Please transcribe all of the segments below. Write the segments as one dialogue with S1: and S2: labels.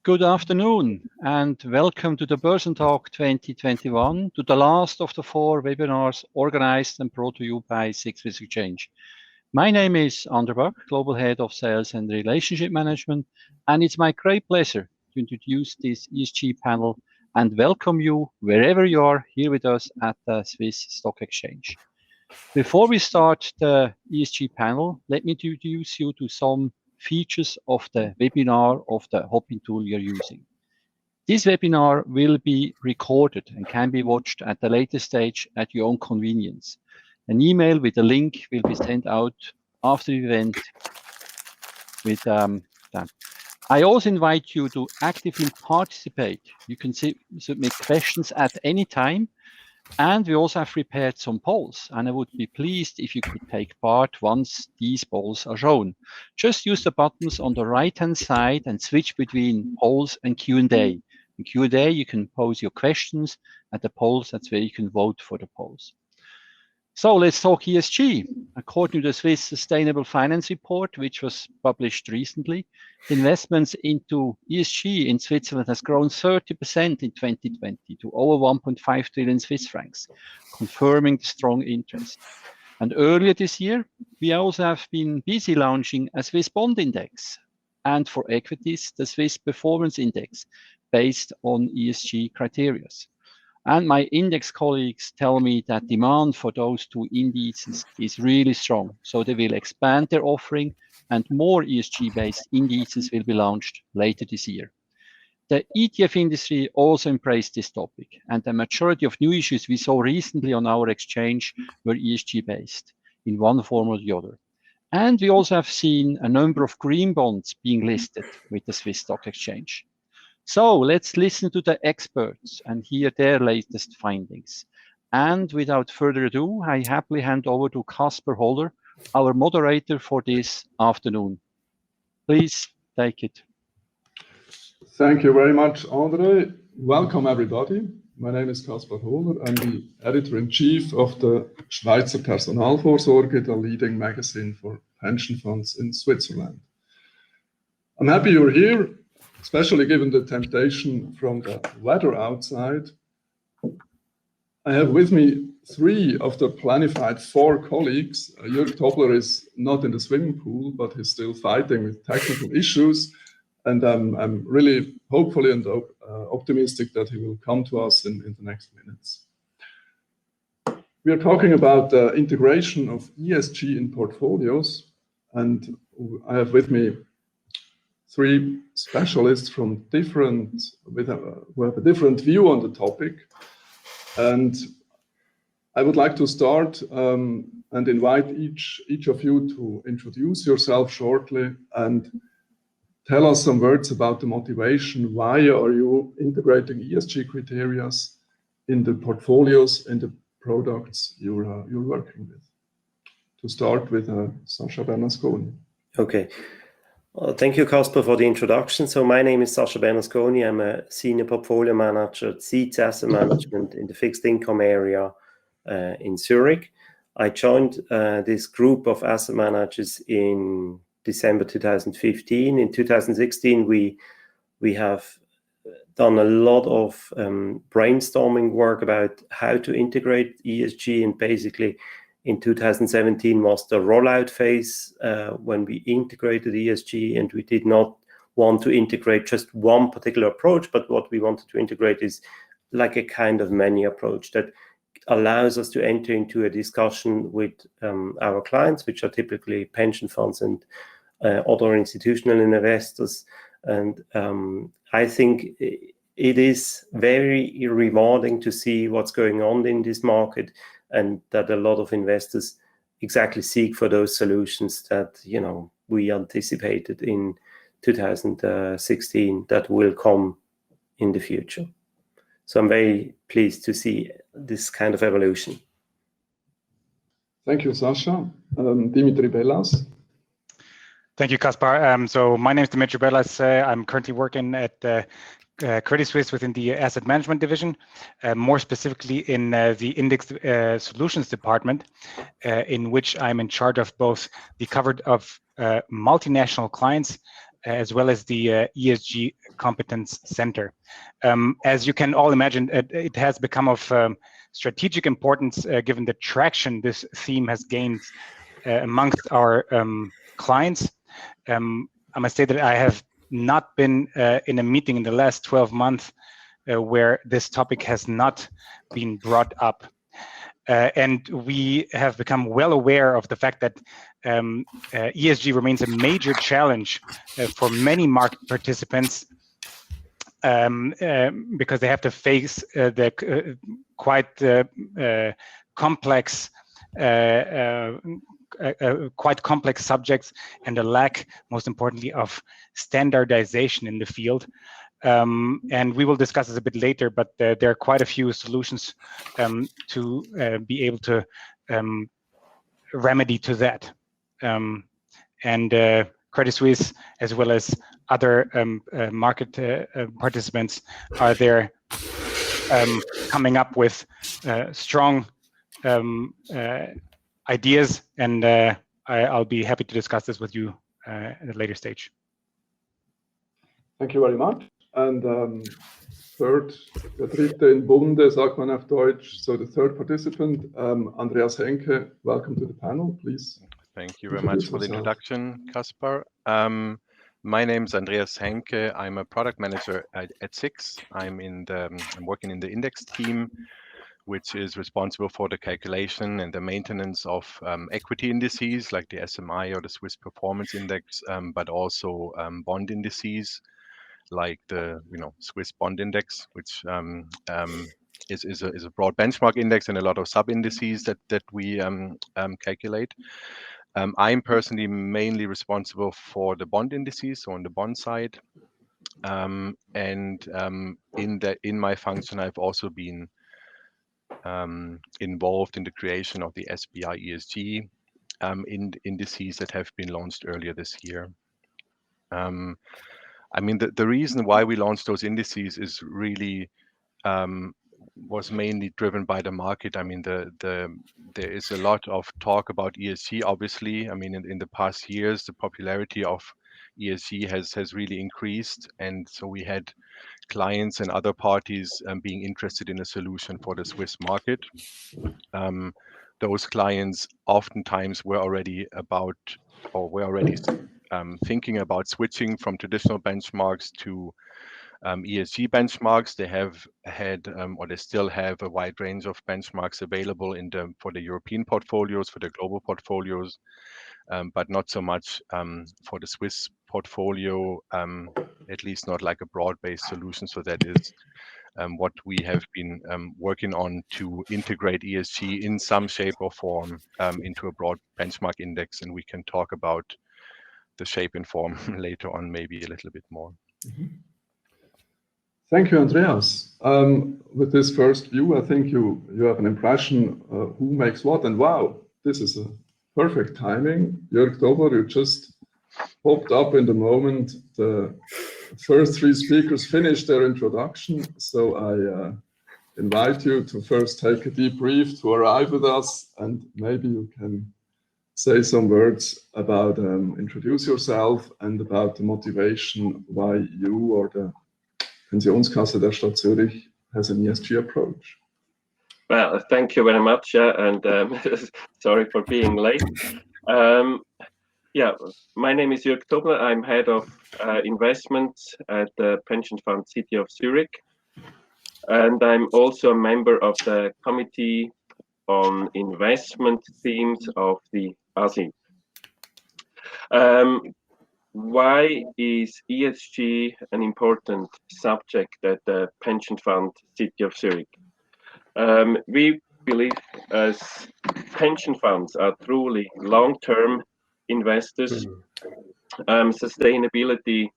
S1: Good afternoon and welcome to the Börsentalk 2021, to the last of the 4 webinars organized and brought to you by Swiss Exchange. My name is Ander Buck, Global Head of Sales and Relationship Management, and it's my great pleasure to introduce this ESG panel and welcome you wherever you are here with us at the Swiss Stock Exchange. Before we start the ESG panel, let me introduce you to some features of the webinar of the hopping tool you're using. This webinar will be recorded and can be watched at a later stage at your own convenience. An email with a link will be sent out after the event with that. I also invite you to actively participate. You can submit questions at any time. And we also have prepared some polls, and I would be pleased if you could take part once these polls are shown. Just use the buttons on the right-hand side and switch between polls and Q&A. In Q&A, you can pose your questions, and the polls, that's where you can vote for the polls. So let's talk ESG. According to the Swiss Sustainable Finance Report, which was published recently, investments into ESG in Switzerland has grown 30% in 2020 to over 1.5 trillion Swiss francs, confirming the strong interest. And earlier this year, we also have been busy launching a Swiss bond index, and for equities, the Swiss Performance Index, based on ESG criteria. And my index colleagues tell me that demand for those two indices is really strong. So they will expand their offering and more ESG-based indices will be launched later this year. The ETF industry also embraced this topic, and the majority of new issues we saw recently on our exchange were ESG-based in one form or the other. And we also have seen a number of green bonds being listed with the Swiss Stock Exchange. So let's listen to the experts and hear their latest findings. And without further ado, I happily hand over to Caspar Holler, our moderator for this afternoon. Please take it.
S2: Thank you very much, Andre. Welcome, everybody. My name is Caspar Holler. I'm the editor-in-chief of the Schweizer Personalvorsorge, the leading magazine for pension funds in Switzerland. I'm happy you're here, especially given the temptation from the weather outside. I have with me 3 of the planified 4 colleagues. Jörg Tobler is not in the swimming pool, but he's still fighting with technical issues. And I'm really hopefully and optimistic that he will come to us in the next minutes. We are talking about the integration of ESG in portfolios. And I have with me 3 specialists from who have a different view on the topic. And I would like to start and invite each of you to introduce yourself shortly and tell us some words about the motivation. Why are you integrating ESG criteria in the portfolios and the products you're working with? To start with Sasha Bernasconi.
S3: Okay. Well, thank you, Caspar, for the introduction. So my name is Sasha Bernasconi. I'm a senior portfolio manager at Seeds Asset Management in the fixed income area in Zurich. I joined this group of asset managers in December 2015. In 2016, we have done a lot of brainstorming work about how to integrate ESG, and basically in 2017 was the rollout phase when we integrated ESG, and we did not want to integrate just one particular approach, but what we wanted to integrate is like a kind of many approach that allows us to enter into a discussion with our clients, which are typically pension funds and other institutional investors. And I think it is very rewarding to see what's going on in this market, and that a lot of investors exactly seek for those solutions that, you know, we anticipated in 2016 that will come in the future. So I'm very pleased to see this kind of evolution.
S2: Thank you, Sasha. Dimitri Bellas.
S4: Thank you, Caspar. So my name is Dimitri Bellas. I'm currently working at Credit Suisse within the asset management division, more specifically in the index solutions department, in which I'm in charge of both the coverage of multinational clients as well as the ESG Competence Center. As you can all imagine, it has become of strategic importance given the traction this theme has gained amongst our clients. I must say that I have not been in a meeting in the last 12 months where this topic has not been brought up. And we have become well aware of the fact that ESG remains a major challenge for many market participants because they have to face the quite complex quite complex subjects and a lack, most importantly, of standardization in the field. And we will discuss this a bit later, but there are quite a few solutions to be able to remedy to that. And Credit Suisse, as well as other market participants, are there coming up with strong ideas, and I'll be happy to discuss this with you at a later stage.
S2: Thank you very much. And third, der dritte in Bunde, sagt man auf Deutsch. So the third participant, Andreas Henke, welcome to the panel, please.
S5: Thank you very much for the introduction, Kaspar. My name is Andreas Henke. I'm a product manager at SIX. I'm working in the index team, which is responsible for the calculation and the maintenance of equity indices like the SMI or the Swiss Performance Index, but also bond indices like the Swiss Bond Index, which is a broad benchmark index and a lot of sub indices that we calculate. I'm personally mainly responsible for the bond indices, so on the bond side, and in my function, I've also been involved in the creation of the SBI ESG indices that have been launched earlier this year. I mean, the reason why we launched those indices is really was mainly driven by the market. I mean, there is a lot of talk about ESG, obviously. I mean, in the past years, the popularity of ESG has really increased. And so we had clients and other parties being interested in a solution for the Swiss market. Those clients oftentimes were already thinking about switching from traditional benchmarks to ESG benchmarks. They have had, or they still have, a wide range of benchmarks available for the European portfolios, for the global portfolios, but not so much for the Swiss portfolio, at least not like a broad-based solution. So that is what we have been working on, to integrate ESG in some shape or form into a broad benchmark index, and we can talk about the shape and form later on, maybe a little bit more.
S2: Mm-hmm. Thank you, Andreas. With this first view, I think you have an impression who makes what, and wow, this is a perfect timing. Jörg Dobler, you just popped up in the moment the first three speakers finished their introduction, so I invite you to first take a deep breath to arrive with us, and maybe you can say some words about, introduce yourself and about the motivation why you or the Pensionskasse der Stadt Zürich has an ESG approach.
S6: Well, thank you very much, and sorry for being late. Yeah, my name is Jörg Dobler. I'm head of investments at the pension fund City of Zurich, and I'm also a member of the committee on investment themes of the ASI. Why is ESG an important subject at the pension fund City of Zurich? We believe as pension funds are truly long-term investors, sustainability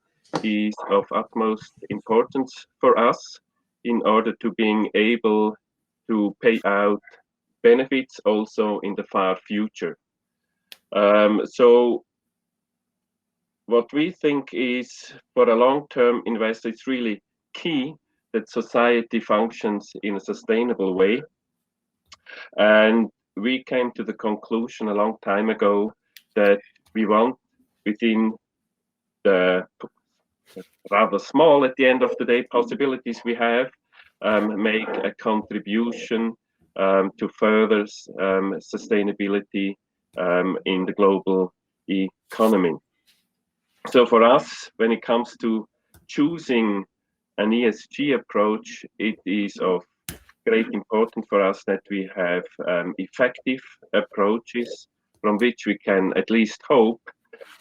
S6: is of utmost importance for us in order to being able to pay out benefits also in the far future. So what we think is, for a long-term investor, it's really key that society functions in a sustainable way. And we came to the conclusion a long time ago that we want, within the rather small at the end of the day possibilities we have make a contribution to further sustainability in the global economy. So for us, when it comes to choosing an ESG approach, it is of great importance for us that we have effective approaches from which we can at least hope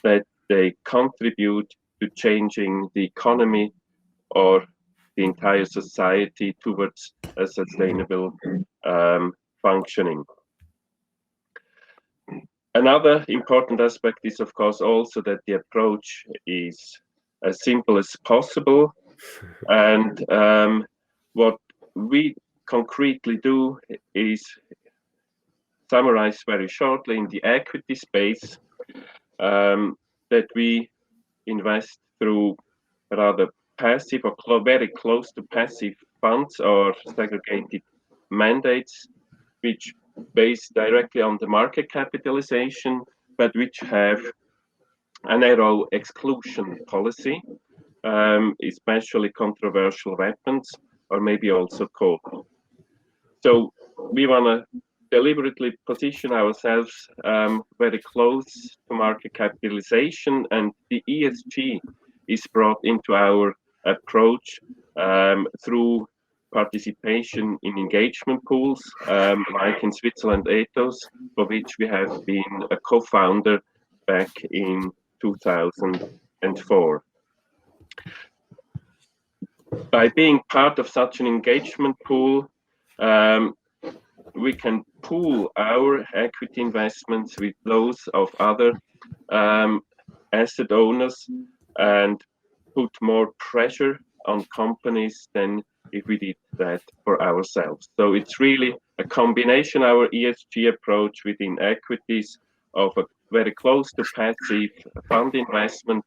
S6: that they contribute to changing the economy or the entire society towards a sustainable functioning. Another important aspect is, of course, also that the approach is as simple as possible. And what we concretely do is summarize very shortly in the equity space that we invest through rather passive or very close to passive funds or segregated mandates, which based directly on the market capitalization, but which have a narrow exclusion policy, especially controversial weapons, or maybe also coal. So we want to deliberately position ourselves very close to market capitalization, and the ESG is brought into our approach through participation in engagement pools, like in Switzerland Ethos, for which we have been a co-founder back in 2004. By being part of such an engagement pool, we can pool our equity investments with those of other asset owners and put more pressure on companies than if we did that for ourselves. So it's really a combination, our ESG approach within equities, of a very close to passive fund investment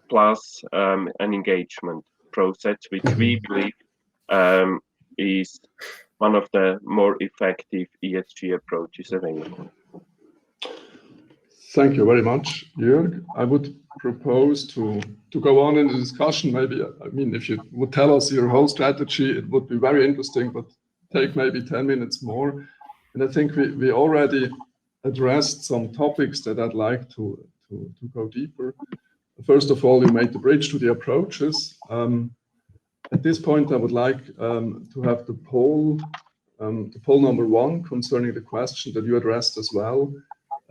S6: plus an engagement process, which we believe is one of the more effective ESG approaches available.
S2: Thank you very much, Jörg. I would propose to go on in the discussion. Maybe, I mean, if you would tell us your whole strategy, it would be very interesting, but take maybe 10 minutes more. And I think we already addressed some topics that I'd like to go deeper. First of all, you made the bridge to the approaches. At this point, I would like to have the poll number 1 concerning the question that you addressed as well.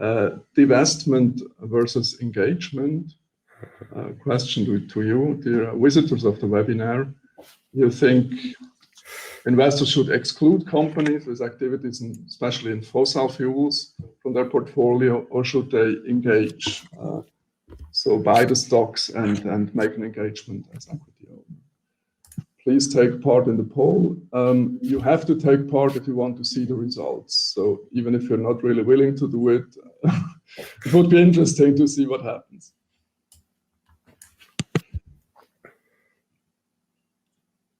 S2: Divestment versus engagement. Question to you, dear visitors of the webinar. You think investors should exclude companies with activities, especially in fossil fuels, from their portfolio, or should they engage? So buy the stocks and make an engagement as equity owner. Please take part in the poll. You have to take part if you want to see the results. So even if you're not really willing to do it, it would be interesting to see what happens.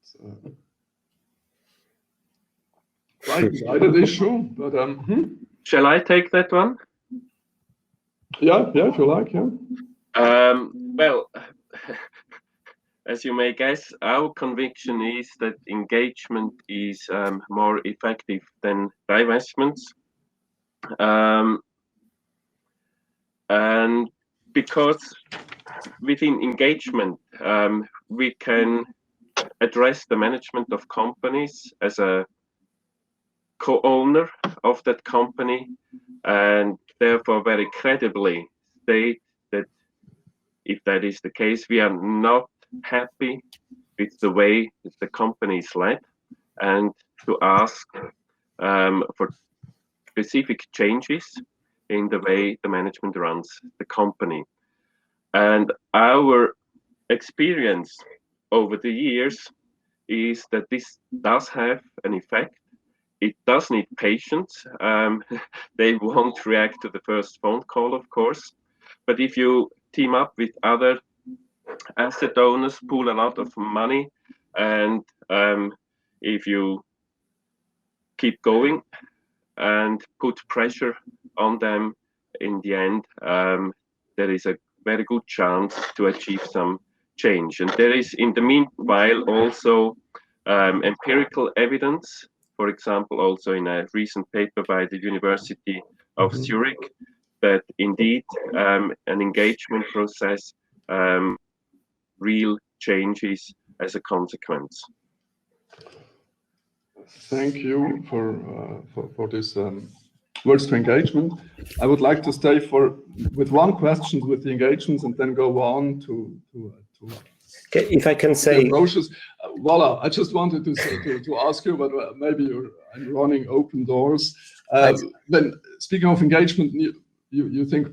S2: So, quite decided issue, but
S6: Shall I take that one?
S2: Yeah, if you like, yeah.
S6: Well, as you may guess, our conviction is that engagement is more effective than divestments. And because within engagement, we can address the management of companies as a co-owner of that company, and therefore very credibly state that if that is the case, we are not happy with the way that the company is led, and to ask for specific changes in the way the management runs the company. And our experience over the years is that this does have an effect. It does need patience. They won't react to the first phone call, of course. But if you team up with other asset owners, pool a lot of money, and if you keep going and put pressure on them, in the end, there is a very good chance to achieve some change. And there is, in the meanwhile, also empirical evidence, for example, also in a recent paper by the University of Zurich, that indeed an engagement process real changes as a consequence.
S2: Thank you for this words to engagement. I would like to stay with one question with the engagements and then go on to
S3: if I can say,
S2: voila! I just wanted to ask you, but maybe I'm running open doors. Then, speaking of engagement, you think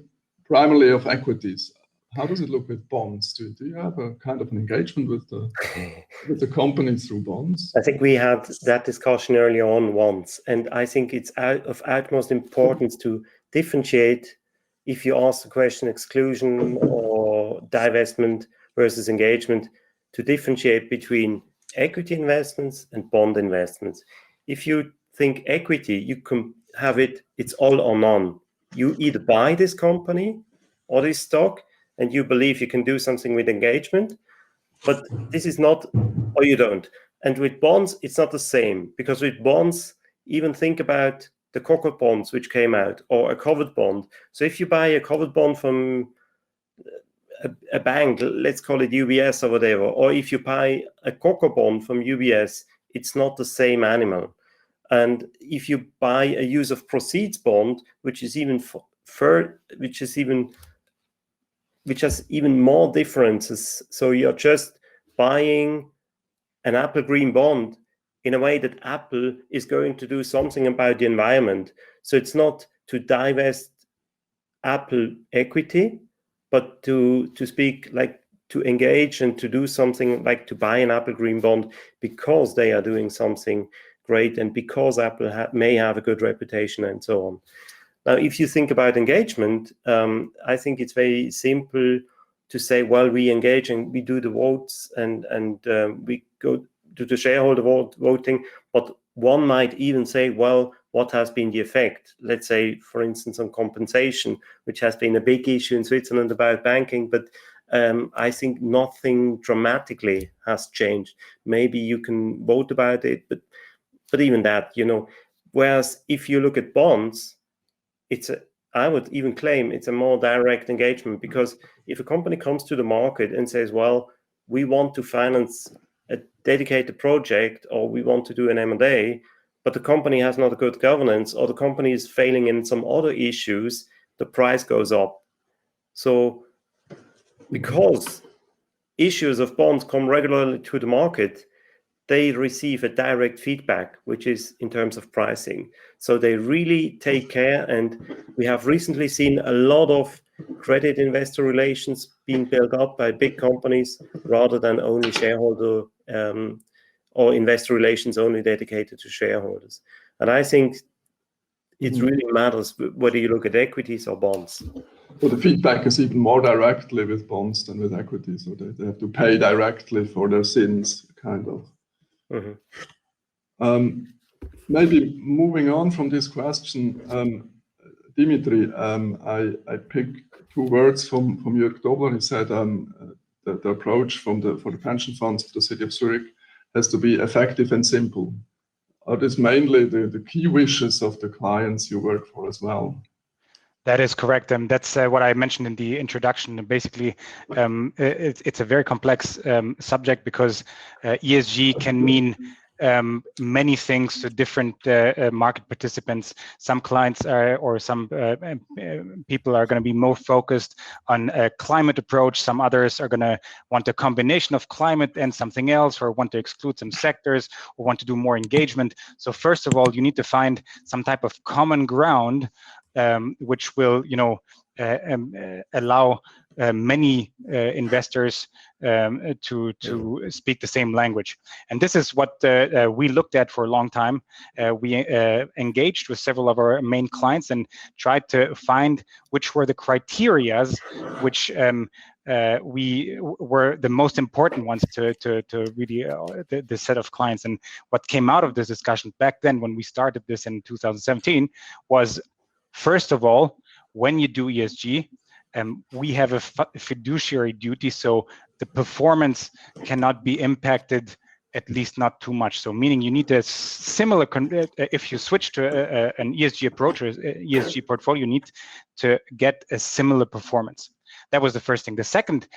S2: primarily of equities. How does it look with bonds? Do you have a kind of an engagement with the company through bonds?
S3: I think we had that discussion earlier on once, and I think it's of utmost importance to differentiate, if you ask the question exclusion or divestment versus engagement, to differentiate between equity investments and bond investments. If you think equity, you can have it's all or none. You either buy this company or this stock, and you believe you can do something with engagement, but this is not, or you don't. And with bonds, it's not the same, because with bonds, even think about the covered bonds which came out, or a covered bond. So if you buy a covered bond from a bank, let's call it UBS or whatever, or if you buy a cocoa bond from UBS, it's not the same animal. And if you buy a use of proceeds bond, which has even more differences. So you're just buying an Apple green bond in a way that Apple is going to do something about the environment. So it's not to divest Apple equity, but to speak like to engage and to do something like to buy an Apple green bond because they are doing something great and because Apple may have a good reputation and so on. Now, if you think about engagement, I think it's very simple to say, well, we engage and we do the votes and we go to the shareholder voting, but one might even say, well, what has been the effect? Let's say, for instance, on compensation, which has been a big issue in Switzerland about banking, but I think nothing dramatically has changed. Maybe you can vote about it, but even that, whereas if you look at bonds, I would even claim it's a more direct engagement, because if a company comes to the market and says, well, we want to finance a dedicated project, or we want to do an M&A, but the company has not a good governance, or the company is failing in some other issues, the price goes up. So because issues of bonds come regularly to the market, they receive a direct feedback, which is in terms of pricing. So they really take care, and we have recently seen a lot of credit investor relations being built up by big companies rather than only shareholder or investor relations only dedicated to shareholders. And I think it really matters whether you look at equities or bonds.
S2: Well, the feedback is even more directly with bonds than with equities, so they have to pay directly for their sins, kind of. Maybe moving on from this question, Dimitri, I picked two words from Jörg Dobler. He said the approach for the pension funds of the city of Zurich has to be effective and simple. Are these mainly the key wishes of the clients you work for as well?
S4: That is correct, and that's what I mentioned in the introduction. Basically, it's a very complex subject, because ESG can mean many things to different market participants. Some clients or some people are going to be more focused on a climate approach. Some others are going to want a combination of climate and something else, or want to exclude some sectors, or want to do more engagement. So first of all, you need to find some type of common ground, which will, allow many investors to speak the same language. And this is what we looked at for a long time. We engaged with several of our main clients and tried to find which were the criterias which we were the most important ones to really the set of clients. And what came out of this discussion back then, when we started this in 2017, was, first of all, when you do ESG, we have a fiduciary duty, so the performance cannot be impacted, at least not too much. So meaning you need a similar, if you switch to an ESG approach or ESG portfolio, you need to get a similar performance. That was the first thing. The second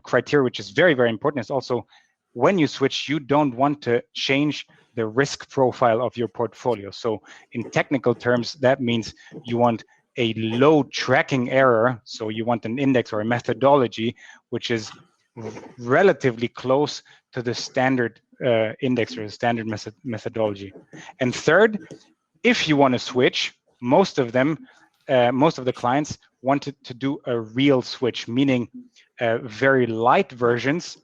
S4: criteria, which is very, very important, is also when you switch, you don't want to change the risk profile of your portfolio. So in technical terms, that means you want a low tracking error. So you want an index or a methodology which is relatively close to the standard index or the standard methodology. And third, if you want to switch, most of the clients wanted to do a real switch, meaning very light versions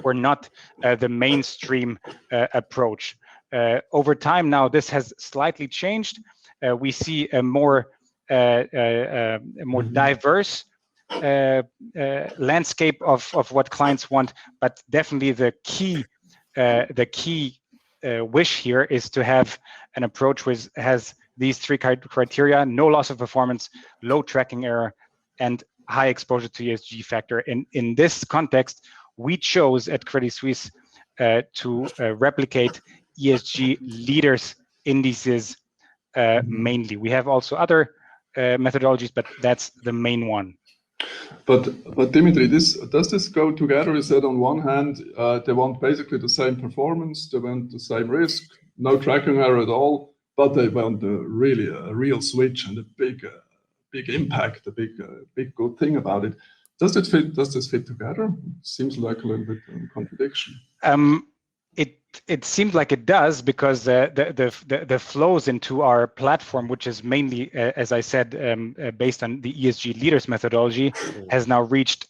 S4: were not the mainstream approach. Over time now, this has slightly changed. We see a more diverse landscape of what clients want, but definitely the key wish here is to have an approach which has these three criteria: no loss of performance, low tracking error, and high exposure to ESG factor. In this context, we chose at Credit Suisse to replicate ESG leaders indices mainly. We have also other methodologies, but that's the main one.
S2: But Dimitri, does this go together? Is that on one hand, they want basically the same performance, they want the same risk, no tracking error at all, but they want really a real switch and a big impact, a big good thing about it. Does this fit together? Seems like a little bit of a contradiction.
S4: It seems like it does, because the flows into our platform, which is mainly, as I said, based on the ESG leaders methodology, has now reached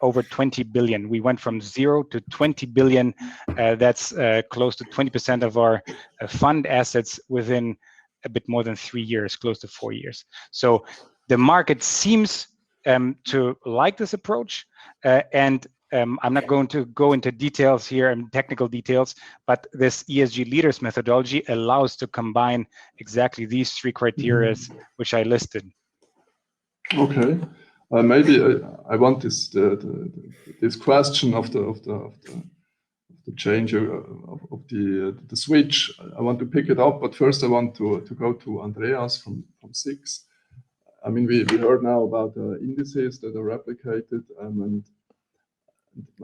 S4: over 20 billion. We went from 0 to 20 billion. That's close to 20% of our fund assets within a bit more than 3 years, close to 4 years. So the market seems to like this approach, and I'm not going to go into details here and technical details, but this ESG leaders methodology allows to combine exactly these three criteria which I listed.
S2: Okay, maybe I want this question of the change of the switch. I want to pick it up, but first I want to go to Andreas from SIX. I mean, we heard now about indices that are replicated, and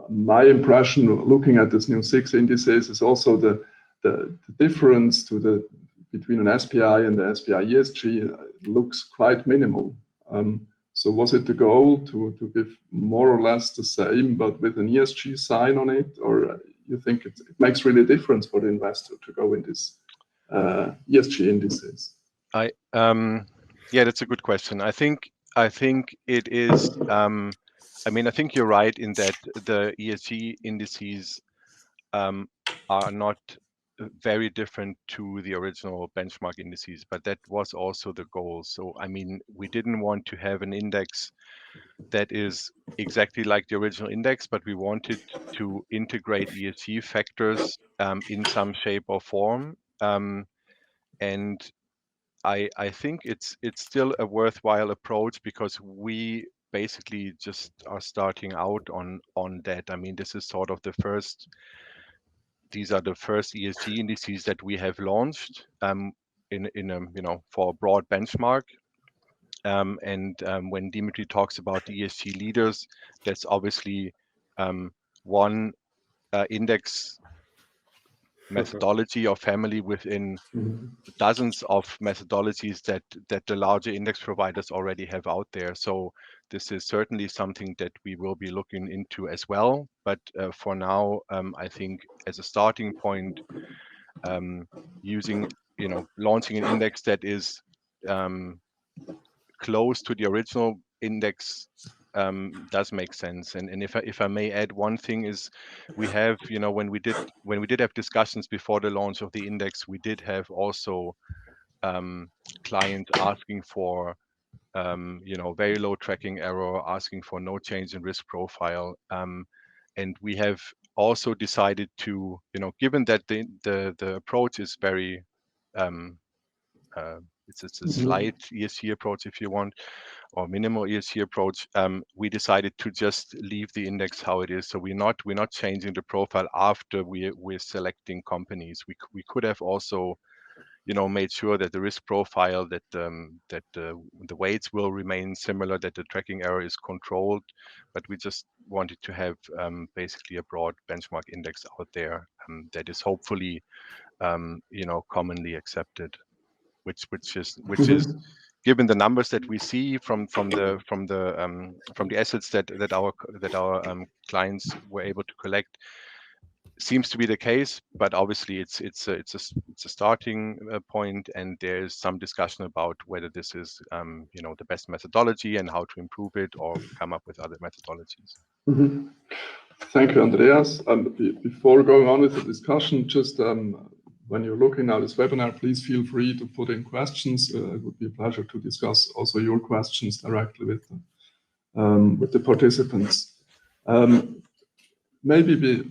S2: my impression looking at this new 6 indices is also the difference between an SPI and the SPI ESG looks quite minimal. So was it the goal to give more or less the same, but with an ESG sign on it, or you think it makes really a difference for the investor to go in this ESG indices?
S5: Yeah, that's a good question. I think it is. I mean, I think you're right in that the ESG indices are not very different to the original benchmark indices, but that was also the goal. So, I mean, we didn't want to have an index that is exactly like the original index, but we wanted to integrate ESG factors in some shape or form. And I think it's still a worthwhile approach, because we basically just are starting out on that. I mean, this is sort of these are the first ESG indices that we have launched in a for a broad benchmark. When Dimitri talks about the ESG leaders, that's obviously one index methodology or family within dozens of methodologies that the larger index providers already have out there. So this is certainly something that we will be looking into as well. But for now, I think as a starting point, launching an index that is close to the original index does make sense. And if I may add, one thing is we have, when we did have discussions before the launch of the index, we did have also clients asking for very low tracking error, asking for no change in risk profile, and we have also decided to, given that the approach is very it's a slight ESG approach, if you want. or minimal ESG approach, we decided to just leave the index how it is. So we're not changing the profile after we're selecting companies. We could have also, made sure that the risk profile, that the weights will remain similar, that the tracking error is controlled, but we just wanted to have basically a broad benchmark index out there that is hopefully commonly accepted, which is given the numbers that we see from the assets that our clients were able to collect, seems to be the case. But obviously it's a starting point, and there's some discussion about whether this is the best methodology and how to improve it or come up with other methodologies.
S2: Mm-hmm. Thank you, Andreas. Before going on with the discussion, just when you're looking at this webinar, please feel free to put in questions. It would be a pleasure to discuss also your questions directly with the participants. Maybe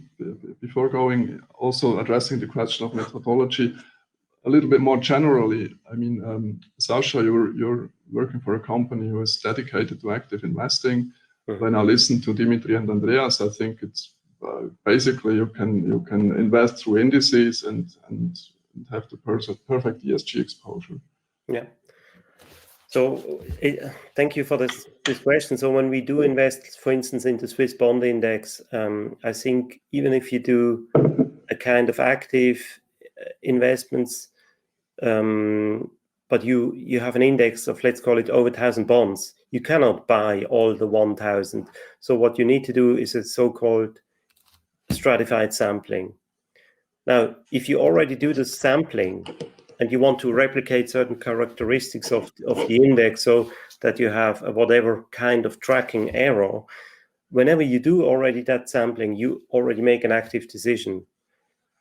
S2: before going, also addressing the question of methodology, a little bit more generally. I mean, Sasha, you're working for a company who is dedicated to active investing. When I listen to Dimitri and Andreas, I think it's basically you can invest through indices and have the perfect ESG exposure.
S3: Yeah. So thank you for this question. So when we do invest, for instance, into Swiss bond index, I think even if you do a kind of active investments, but you have an index of, let's call it, over 1,000 bonds, you cannot buy all the 1,000. So what you need to do is a so-called stratified sampling. Now, if you already do the sampling and you want to replicate certain characteristics of the index so that you have whatever kind of tracking error, whenever you do already that sampling, you already make an active decision.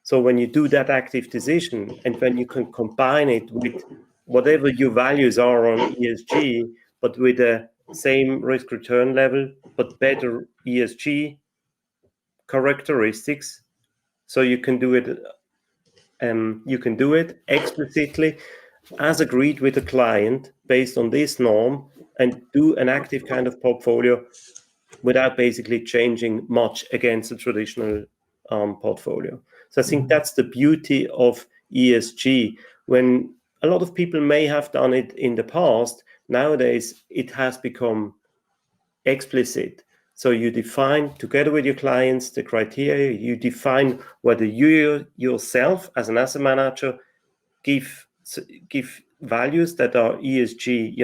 S3: So when you do that active decision, and when you can combine it with whatever your values are on ESG, but with the same risk return level, but better ESG characteristics, so you can do it explicitly as agreed with the client based on this norm, and do an active kind of portfolio without basically changing much against the traditional portfolio. So I think that's the beauty of ESG. When a lot of people may have done it in the past, nowadays it has become explicit. So you define together with your clients the criteria, you define whether you yourself as an asset manager give values that are ESG,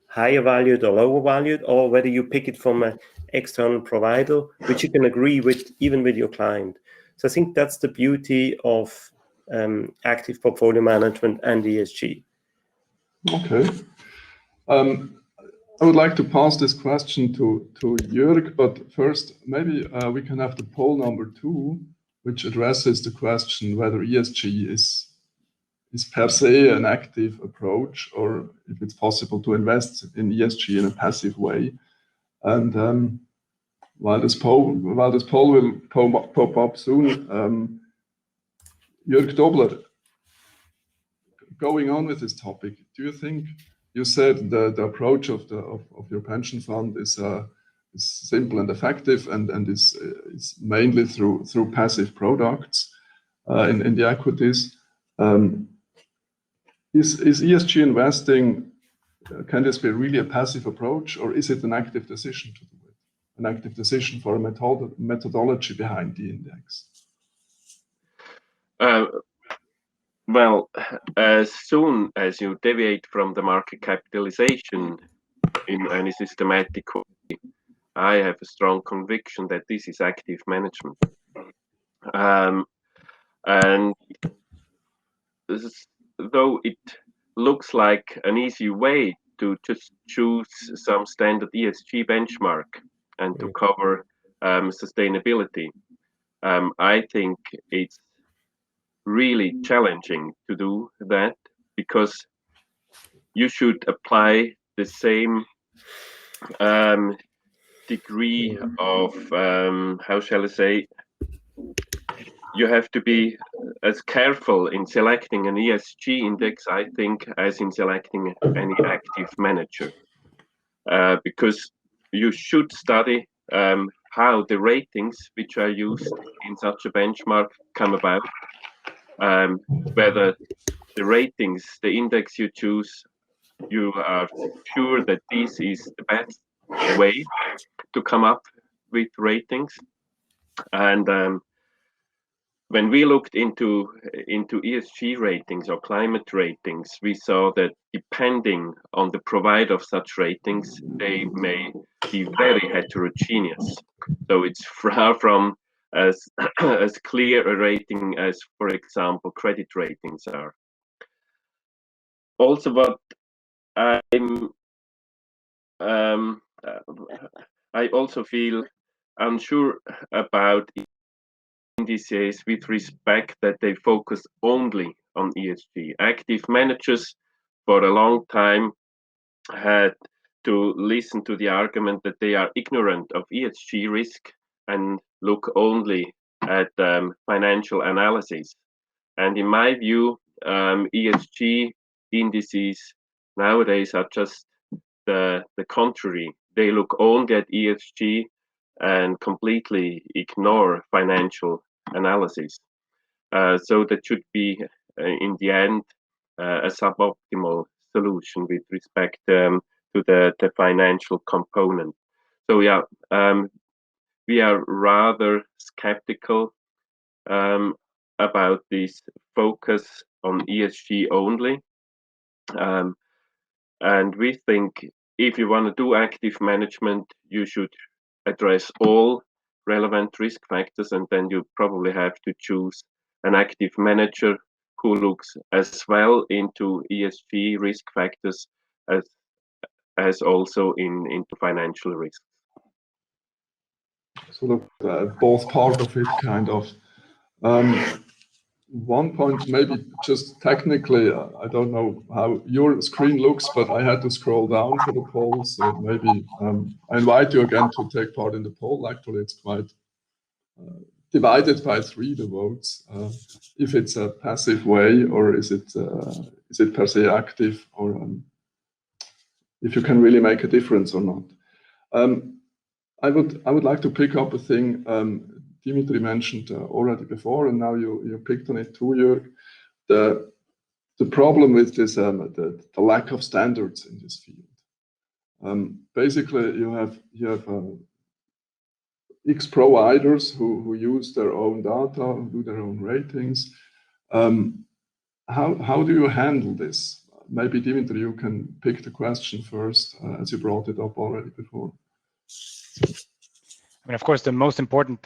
S3: higher valued or lower valued, or whether you pick it from an external provider, which you can agree with even with your client. So I think that's the beauty of active portfolio management and ESG.
S2: Okay. I would like to pass this question to Jörg, but first maybe we can have the poll number 2, which addresses the question whether ESG is per se an active approach, or if it's possible to invest in ESG in a passive way. And while this poll will pop up soon, Jörg Dobler, going on with this topic, do you think, you said the approach of your pension fund is simple and effective, and is mainly through passive products in the equities. Is ESG investing, can this be really a passive approach, or is it an active decision to do it? An active decision for a methodology behind the index?
S6: Well, as soon as you deviate from the market capitalization in any systematic way, I have a strong conviction that this is active management. And though it looks like an easy way to just choose some standard ESG benchmark and to cover sustainability, I think it's really challenging to do that, because you should apply the same degree of, how shall I say, you have to be as careful in selecting an ESG index, I think, as in selecting any active manager. because you should study how the ratings which are used in such a benchmark come about, whether the ratings, the index you choose, you are sure that this is the best way to come up with ratings. And when we looked into ESG ratings or climate ratings, we saw that depending on the provider of such ratings, they may be very heterogeneous. So it's far from as as clear a rating as, for example, credit ratings are. Also, what I also feel unsure about indices with respect that they focus only on ESG. Active managers for a long time had to listen to the argument that they are ignorant of ESG risk and look only at financial analysis. And in my view, ESG indices nowadays are just the contrary. They look only at ESG and completely ignore financial analysis. So that should be, in the end, a suboptimal solution with respect to the financial component. So yeah, we are rather skeptical about this focus on ESG only. And we think if you want to do active management, you should address all relevant risk factors, and then you probably have to choose an active manager who looks as well into ESG risk factors as also into financial risks.
S2: So look, both part of it, kind of. One point, maybe just technically, I don't know how your screen looks, but I had to scroll down for the poll. So maybe I invite you again to take part in the poll. Actually, it's quite divided by 3, the votes. If it's a passive way, or is it per se active, or if you can really make a difference or not. I would like to pick up a thing Dimitri mentioned already before, and now you picked on it too, Jörg. The problem with this, the lack of standards in this field. Basically, you have X providers who use their own data, who do their own ratings. How do you handle this? Maybe Dimitri, you can pick the question first, as you brought it up already before.
S4: I mean, of course, the most important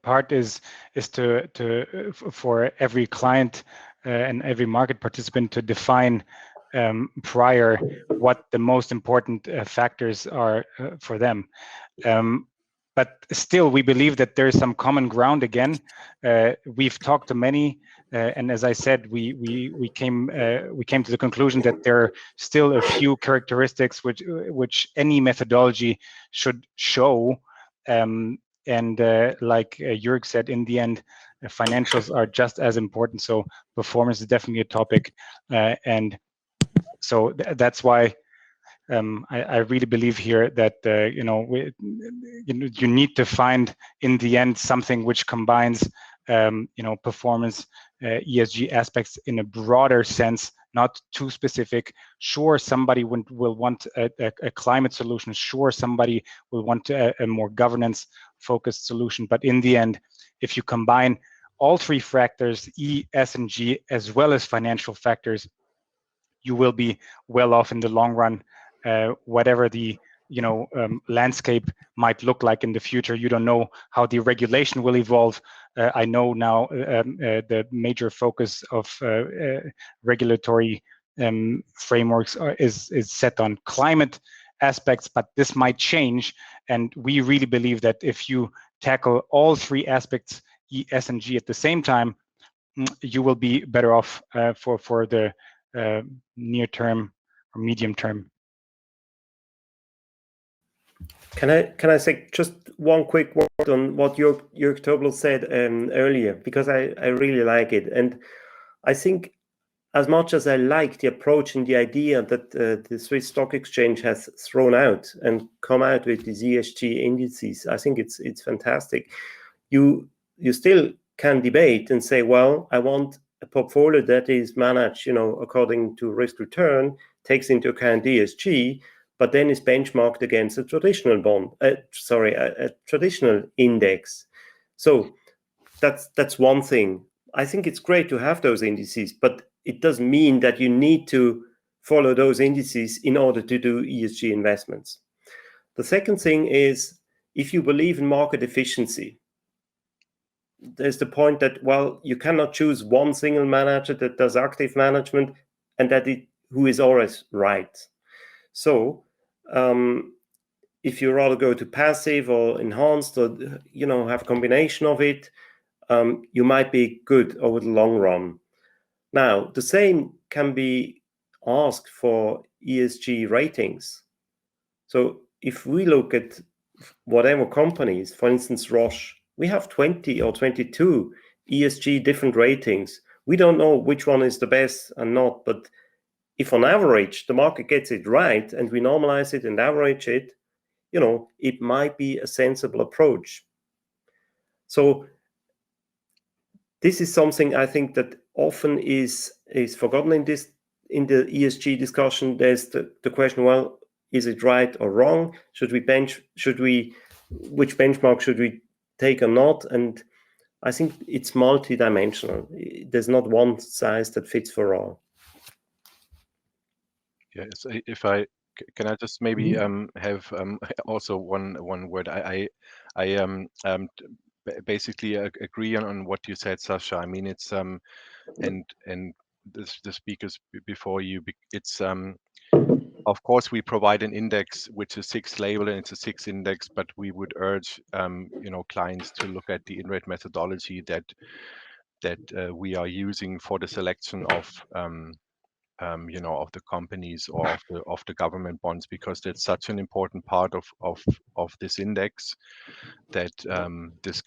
S4: part is for every client and every market participant to define prior what the most important factors are for them. But still, we believe that there is some common ground again. We've talked to many, and as I said, we came to the conclusion that there are still a few characteristics which any methodology should show. And like Jörg said, in the end, financials are just as important. So performance is definitely a topic, and so that's why I really believe here that you need to find in the end something which combines performance, ESG aspects in a broader sense, not too specific. Sure, somebody will want a climate solution. Sure, somebody will want a more governance-focused solution. But in the end, if you combine all 3 factors, E, S, and G, as well as financial factors, you will be well off in the long run. Whatever the landscape might look like in the future, you don't know how the regulation will evolve. I know now the major focus of regulatory frameworks is set on climate aspects, but this might change. And we really believe that if you tackle all 3 aspects, E, S, and G at the same time, you will be better off for the near term or medium term.
S3: Can I say just one quick word on what Jörg Tobel said earlier, because I really like it, and I think as much as I like the approach and the idea that the Swiss Stock Exchange has thrown out and come out with these ESG indices, I think it's fantastic. You still can debate and say, well, I want a portfolio that is managed, according to risk return, takes into account ESG, but then is benchmarked against a traditional bond, a traditional index. So that's one thing. I think it's great to have those indices, but it doesn't mean that you need to follow those indices in order to do ESG investments. The second thing is, if you believe in market efficiency, there's the point that, well, you cannot choose one single manager that does active management and who is always right. So if you rather go to passive or enhanced, or have a combination of it, you might be good over the long run. Now, the same can be asked for ESG ratings. So if we look at whatever companies, for instance, Roche, we have 20 or 22 ESG different ratings. We don't know which one is the best and not, but if on average the market gets it right and we normalize it and average it, it might be a sensible approach. So this is something I think that often is forgotten in the ESG discussion. There's the question, well, is it right or wrong? Which benchmark should we take or not? And I think it's multidimensional. There's not one size that fits for all.
S5: Yes, can I just maybe have also one word? I basically agree on what you said, Sasha. I mean, it's and the speakers before you, it's of course we provide an index which is SIX label and it's a SIX index, but we would urge clients to look at the in-rate methodology that we are using for the selection of of the companies or of the government bonds, because that's such an important part of this index that this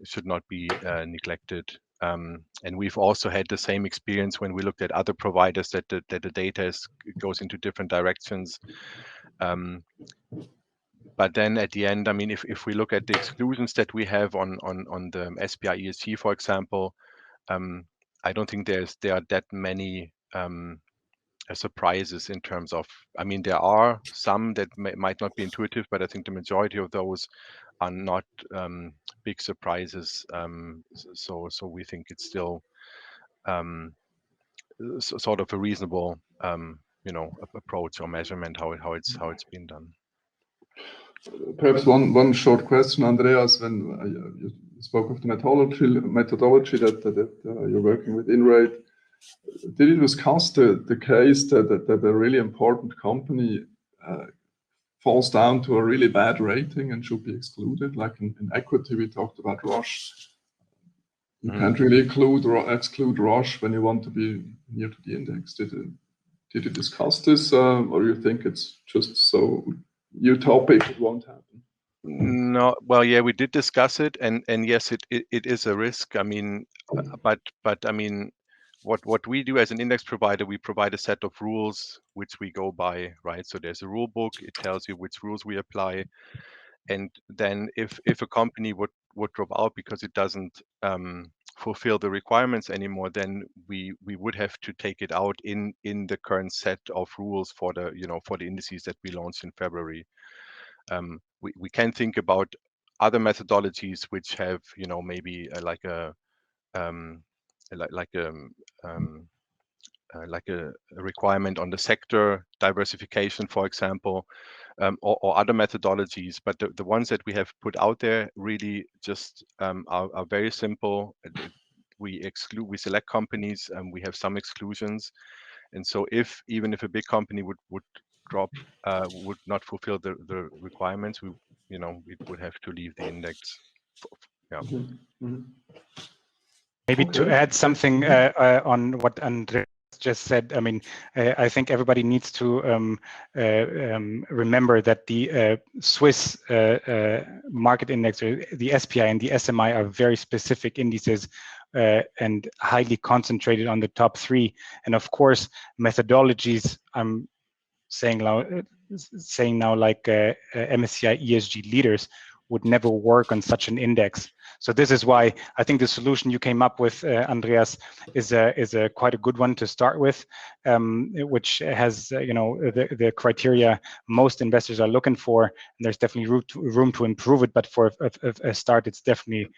S5: should not be neglected. And we've also had the same experience when we looked at other providers that the data goes into different directions. But then at the end, I mean, if we look at the exclusions that we have on the SPI ESG, for example, I don't think there are that many surprises in terms of, I mean, there are some that might not be intuitive, but I think the majority of those are not big surprises. So we think it's still sort of a reasonable approach or measurement how it's been done.
S2: Perhaps one short question, Andreas. When you spoke of the methodology that you're working with in-rate, did you discuss the case that a really important company falls down to a really bad rating and should be excluded? Like in equity, we talked about Roche. You can't really exclude Roche when you want to be near to the index. Did you discuss this, or you think it's just so utopic it won't happen?
S5: No, well, yeah, we did discuss it, and yes, it is a risk. I mean, but I mean, what we do as an index provider, we provide a set of rules which we go by, right? So there's a rule book. It tells you which rules we apply, and then if a company would drop out because it doesn't fulfill the requirements anymore, then we would have to take it out in the current set of rules for the for the indices that we launched in February. We can think about other methodologies which have maybe like a requirement on the sector diversification, for example, or other methodologies. But the ones that we have put out there really just are very simple. We select companies, and we have some exclusions. And so even if a big company would drop, would not fulfill the requirements, we would have to leave the index. Yeah.
S2: Mm-hmm.
S4: Maybe to add something on what Andreas just said, I mean, I think everybody needs to remember that the Swiss market index, or the SPI and the SMI, are very specific indices and highly concentrated on the top 3. And of course, methodologies, I'm saying now like MSCI ESG leaders would never work on such an index. So this is why I think the solution you came up with, Andreas, is a quite a good one to start with, which has the criteria most investors are looking for. And there's definitely room to improve it, but for a start, it's definitely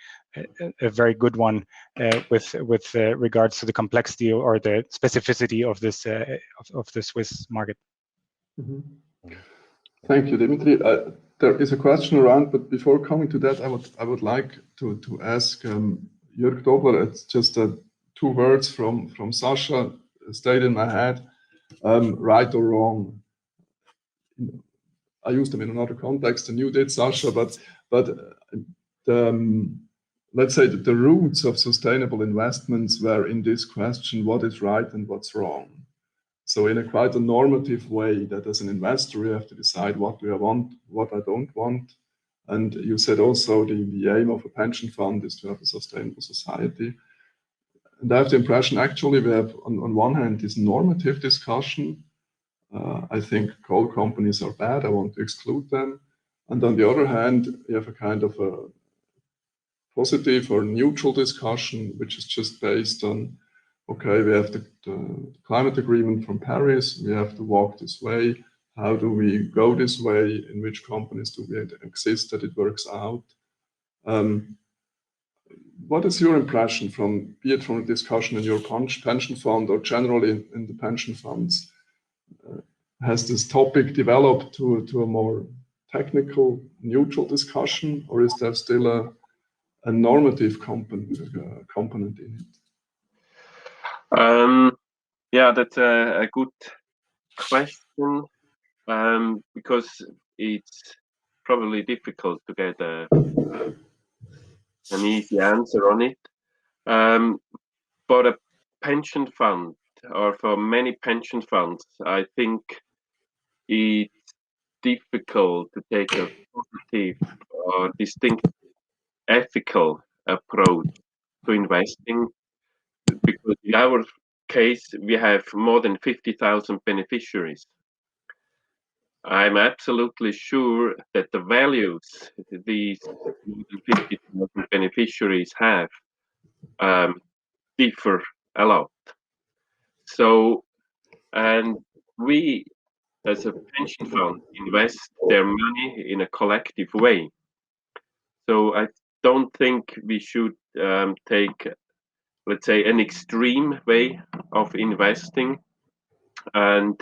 S4: a very good one with regards to the complexity or the specificity of this of the Swiss market.
S2: Mm-hmm. Thank you, Dimitri. There is a question around, but before coming to that, I would like to ask Jörg Dobler. It's just 2 words from Sasha stayed in my head, right or wrong. I used them in another context than you did, Sasha, but let's say that the roots of sustainable investments were in this question: what is right and what's wrong? So in a quite a normative way, that as an investor, you have to decide what do I want, what I don't want. And you said also the aim of a pension fund is to have a sustainable society. And I have the impression, actually, we have on one hand this normative discussion. I think coal companies are bad, I want to exclude them. And on the other hand, you have a kind of a positive or neutral discussion, which is just based on, okay, we have the climate agreement from Paris, we have to walk this way. How do we go this way? In which companies do we exist that it works out? What is your impression be it from a discussion in your pension fund or generally in the pension funds? Has this topic developed to a more technical, neutral discussion, or is there still a normative component in it?
S6: Yeah, that's a good question, because it's probably difficult to get an easy answer on it. For a pension fund, or for many pension funds, I think it's difficult to take a positive or distinct ethical approach to investing, because in our case, we have more than 50,000 beneficiaries. I'm absolutely sure that the values these more than 50,000 beneficiaries have differ a lot. So, and we as a pension fund invest their money in a collective way. So I don't think we should take, let's say, an extreme way of investing and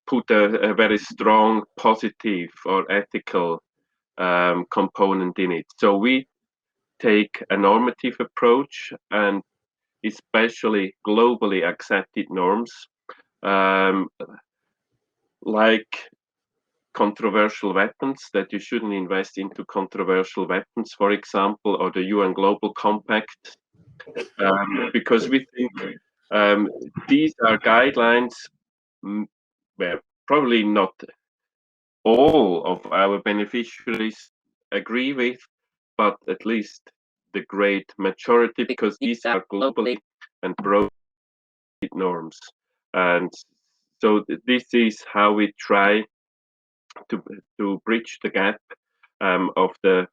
S6: put a very strong positive or ethical component in it. So we take a normative approach, and especially globally accepted norms, like controversial weapons, that you shouldn't invest into controversial weapons, for example, or the UN Global Compact, because we think these are guidelines where probably not all of our beneficiaries agree with, but at least the great majority, because these are globally and broad norms. And so this is how we try to bridge the gap of the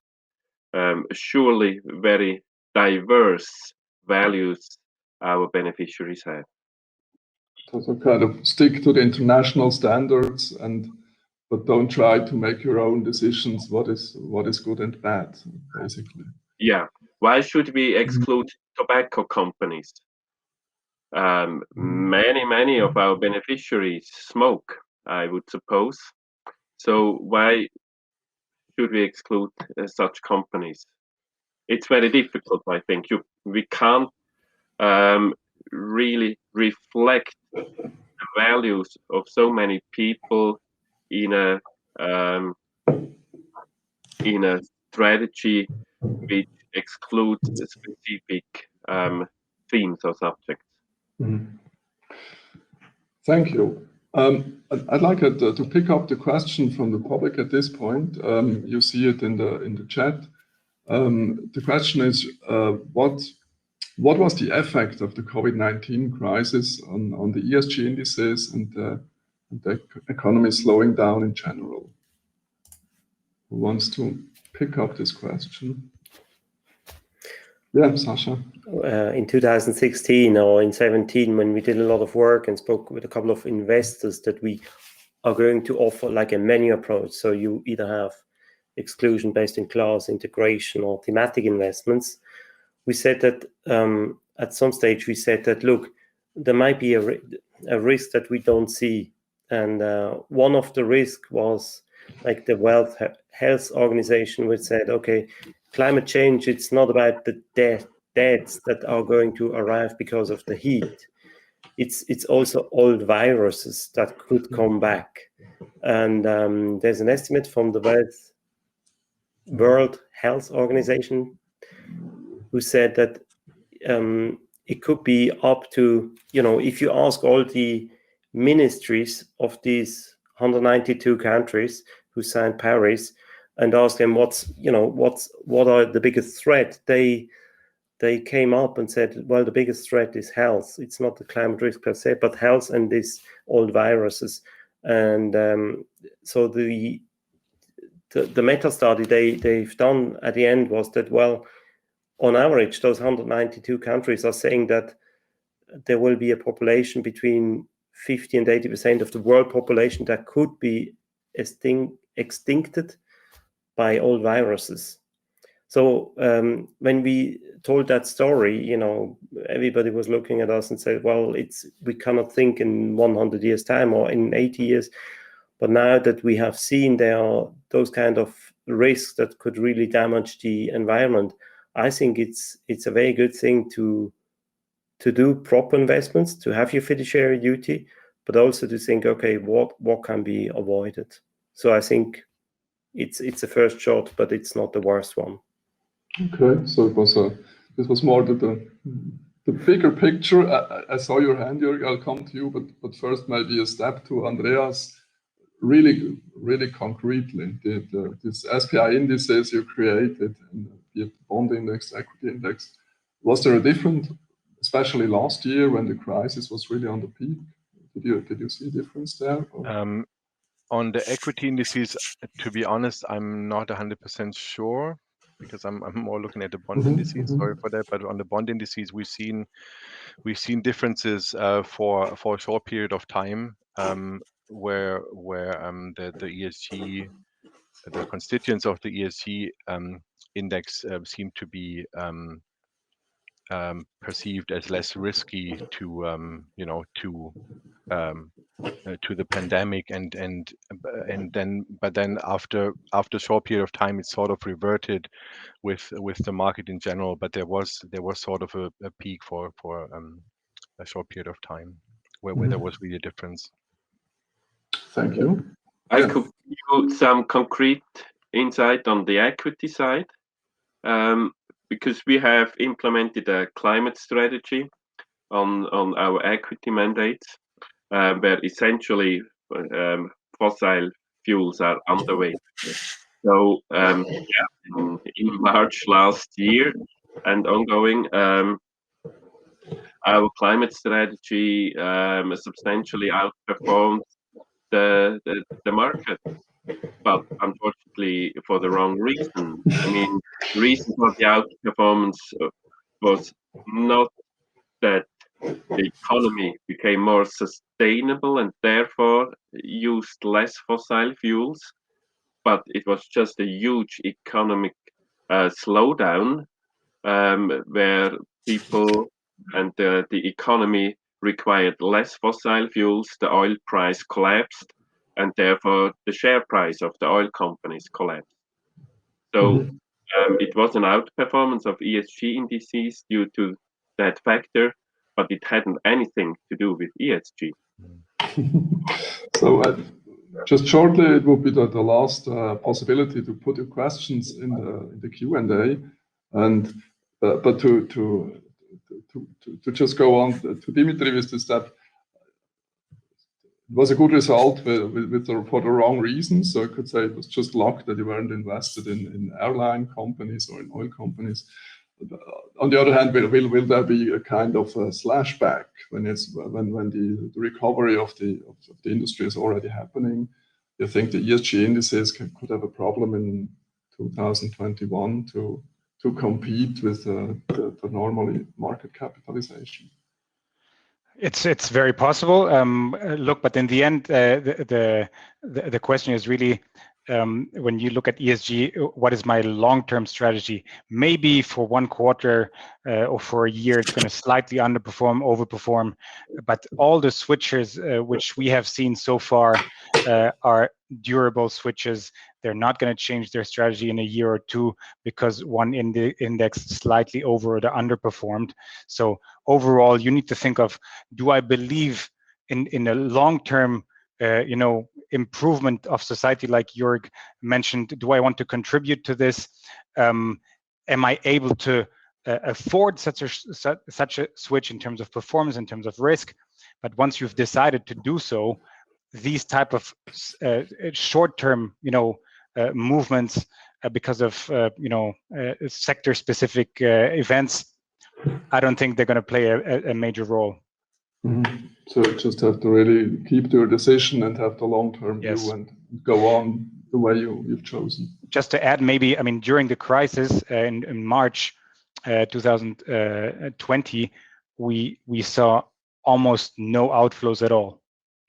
S6: surely very diverse values our beneficiaries have.
S2: So kind of stick to the international standards, but don't try to make your own decisions. What is good and bad, basically.
S6: Yeah. Why should we exclude tobacco companies? Many of our beneficiaries smoke, I would suppose. So why should we exclude such companies? It's very difficult, I think. We can't really reflect the values of so many people in a strategy which excludes specific themes or subjects.
S2: Mm-hmm. Thank you. I'd like to pick up the question from the public at this point. You see it in the chat. The question is, what was the effect of the COVID-19 crisis on the ESG indices and the economy slowing down in general? Who wants to pick up this question? Yeah, Sasha.
S3: In 2016 or in 17, when we did a lot of work and spoke with a couple of investors, that we are going to offer like a menu approach. So you either have exclusion based in class, integration, or thematic investments. We said that at some stage, we said that, look, there might be a risk that we don't see. And one of the risks was like the World Health Organization, which said, okay, climate change, it's not about the deaths that are going to arrive because of the heat. It's also old viruses that could come back. And there's an estimate from the World Health Organization who said that it could be up to, if you ask all the ministries of these 192 countries who signed Paris and ask them what are the biggest threat, they came up and said, well, the biggest threat is health. It's not the climate risk per se, but health and these old viruses. And so the meta study they've done at the end was that, well, on average, those 192 countries are saying that there will be a population between 50 and 80% of the world population that could be extincted by old viruses. So when we told that story, everybody was looking at us and said, well, we cannot think in 100 years' time or in 80 years. But now that we have seen there are those kind of risks that could really damage the environment, I think it's a very good thing to do proper investments, to have your fiduciary duty, but also to think, okay, what can be avoided? So I think it's a first shot, but it's not the worst one.
S2: Okay, so this was more the bigger picture. I saw your hand, Jörg. I'll come to you, but first maybe a step to Andreas. Really concretely, this SPI indices you created, be it bond index, equity index, was there a difference, especially last year when the crisis was really on the peak? Did you see a difference there?
S5: On the equity indices, to be honest, I'm not 100% sure, because I'm more looking at the bond indices. Sorry for that, but on the bond indices, we've seen differences for a short period of time, where the ESG, the constituents of the ESG index seem to be perceived as less risky to the pandemic, and then after a short period of time, it sort of reverted with the market in general. But there was sort of a peak for a short period of time where there was really a difference.
S2: Thank you.
S6: I could give you some concrete insight on the equity side, because we have implemented a climate strategy on our equity mandates, where essentially fossil fuels are underweight. So in March last year and ongoing, our climate strategy substantially outperformed the market, but unfortunately for the wrong reason. I mean, the reason for the outperformance was not that the economy became more sustainable and therefore used less fossil fuels, but it was just a huge economic slowdown, where people and the economy required less fossil fuels. The oil price collapsed, and therefore the share price of the oil companies collapsed. So it was an outperformance of ESG indices due to that factor, but it hadn't anything to do with ESG.
S2: So just shortly, it will be the last possibility to put your questions in the Q&A, and but to just go on to Dimitri with the step. was a good result for the wrong reasons. So I could say it was just luck that you weren't invested in airline companies or in oil companies. On the other hand, will there be a kind of a slashback when the recovery of the industry is already happening? You think the ESG indices could have a problem in 2021 to compete with the normally market capitalization?
S4: It's very possible. Look, but in the end, the question is really, when you look at ESG, what is my long-term strategy? Maybe for one quarter or for a year, it's going to slightly underperform, overperform. But all the switches which we have seen so far are durable switches. They're not going to change their strategy in a year or two because one index slightly over or underperformed. So overall, you need to think of, do I believe in a long-term improvement of society, like Jörg mentioned? Do I want to contribute to this? Am I able to afford such a switch in terms of performance, in terms of risk? But once you've decided to do so, these type of short-term, movements because of sector-specific events, I don't think they're going to play a major role.
S2: Mm-hmm. So you just have to really keep your decision and have the long-term view and go on the way you've chosen.
S4: Just to add, maybe, I mean, during the crisis in March 2020, we saw almost no outflows at all.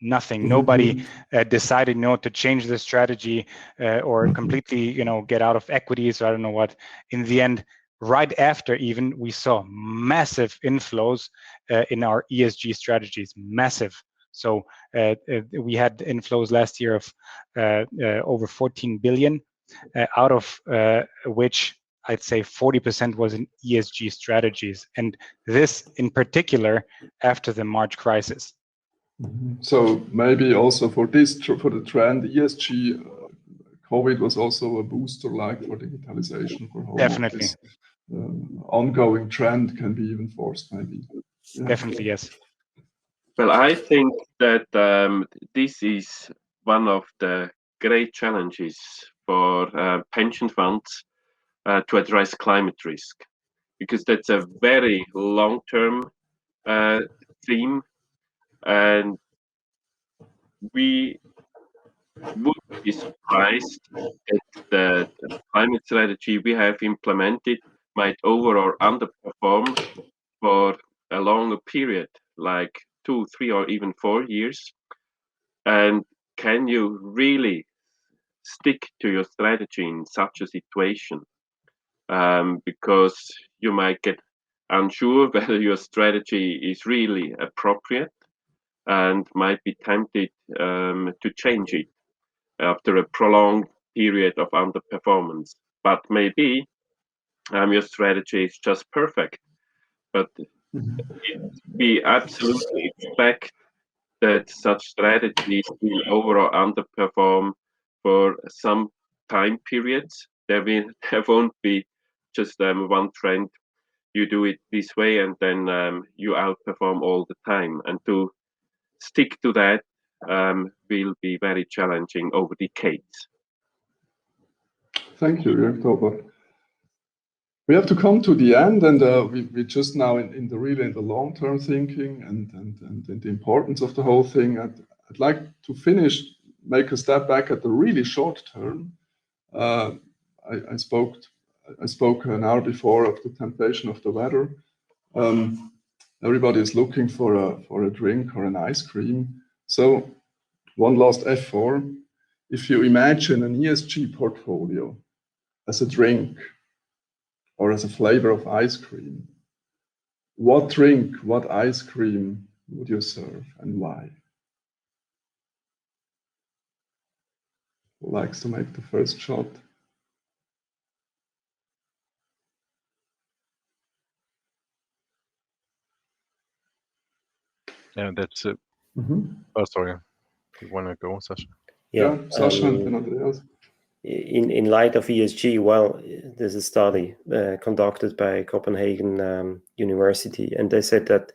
S4: Nothing. Mm-hmm. Nobody decided to change the strategy or completely, get out of equities. Or I don't know what. In the end, right after even, we saw massive inflows in our ESG strategies. Massive. So we had inflows last year of over 14 billion, out of which I'd say 40% was in ESG strategies, and this in particular after the March crisis.
S2: So maybe also for the trend ESG, COVID was also a booster, like for digitalization, for home
S4: definitely
S2: office. Ongoing trend can be even forced, maybe.
S4: Yeah. Definitely, yes.
S6: Well, I think that this is one of the great challenges for pension funds to address climate risk, because that's a very long-term theme, and we would be surprised that the climate strategy we have implemented might over or underperform for a longer period, like 2, 3, or even 4 years. And can you really stick to your strategy in such a situation? Because you might get unsure whether your strategy is really appropriate and might be tempted to change it after a prolonged period of underperformance. But maybe your strategy is just perfect. But we absolutely expect that such strategies will over or underperform for some time periods. There won't be just one trend. You do it this way and then you outperform all the time. And to stick to that will be very challenging over decades.
S2: Thank you, Jörg Tauber. We have to come to the end, and we just now in the long-term thinking and the importance of the whole thing. I'd like to make a step back at the really short term. I spoke an hour before of the temptation of the weather. Everybody is looking for a drink or an ice cream. So one last effort. If you imagine an ESG portfolio as a drink or as a flavor of ice cream, what drink, what ice cream would you serve and why? Who likes to make the first shot?
S5: Yeah, that's it. Oh, sorry. You want to go, Sasha?
S2: Yeah, Sasha and Andreas.
S3: In light of ESG, well, there's a study conducted by Copenhagen University, and they said that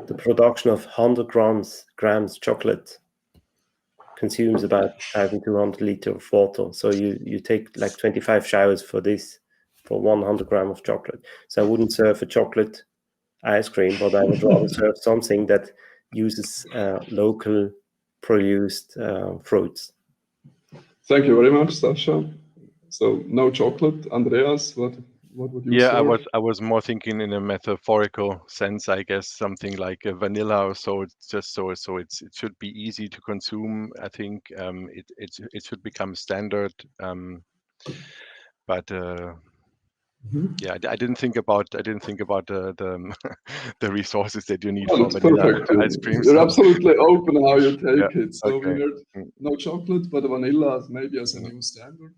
S3: the production of 100 grams chocolate consumes about 1,200 liters of water. So you take like 25 showers for 100 grams of chocolate. So I wouldn't serve a chocolate ice cream, but I would rather serve something that uses local produced fruits.
S2: Thank you very much, Sasha. So no chocolate. Andreas, what would you serve?
S5: I was more thinking in a metaphorical sense, I guess, something like a vanilla or so. It's just it should be easy to consume. I think it should become standard. But yeah, I didn't think about the the resources that you need
S2: Well,
S5: for
S2: it's
S5: vanilla
S2: perfect.
S5: ice cream.
S2: You're
S5: So
S2: absolutely open how you take
S5: yeah,
S2: it. So we
S5: okay.
S2: heard no chocolate, but vanilla maybe as a new standard.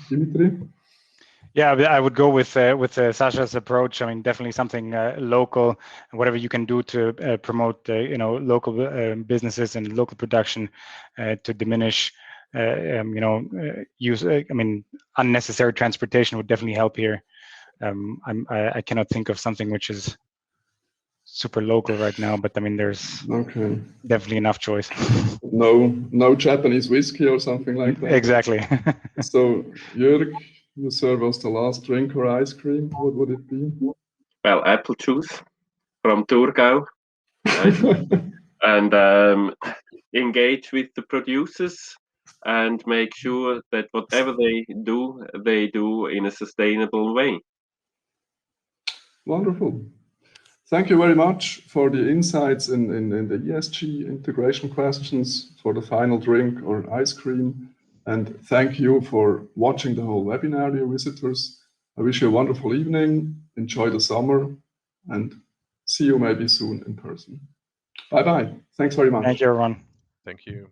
S2: Dimitri?
S4: Yeah, I would go with Sasha's approach. I mean, definitely something local, whatever you can do to promote, local businesses and local production to diminish, use. I mean, unnecessary transportation would definitely help here. I cannot think of something which is super local right now, but I mean, there's definitely enough choice.
S2: No Japanese whiskey or something like that.
S4: Exactly.
S2: So, Jörg, you serve us the last drink or ice cream. What would it be?
S6: Well, apple juice from Thurgau, and engage with the producers and make sure that whatever they do in a sustainable way.
S2: Wonderful. Thank you very much for the insights in the ESG integration questions, for the final drink or ice cream. And thank you for watching the whole webinar, dear visitors. I wish you a wonderful evening. Enjoy the summer and see you maybe soon in person. Bye-bye. Thanks very much.
S4: Thank you, everyone.
S5: thank you.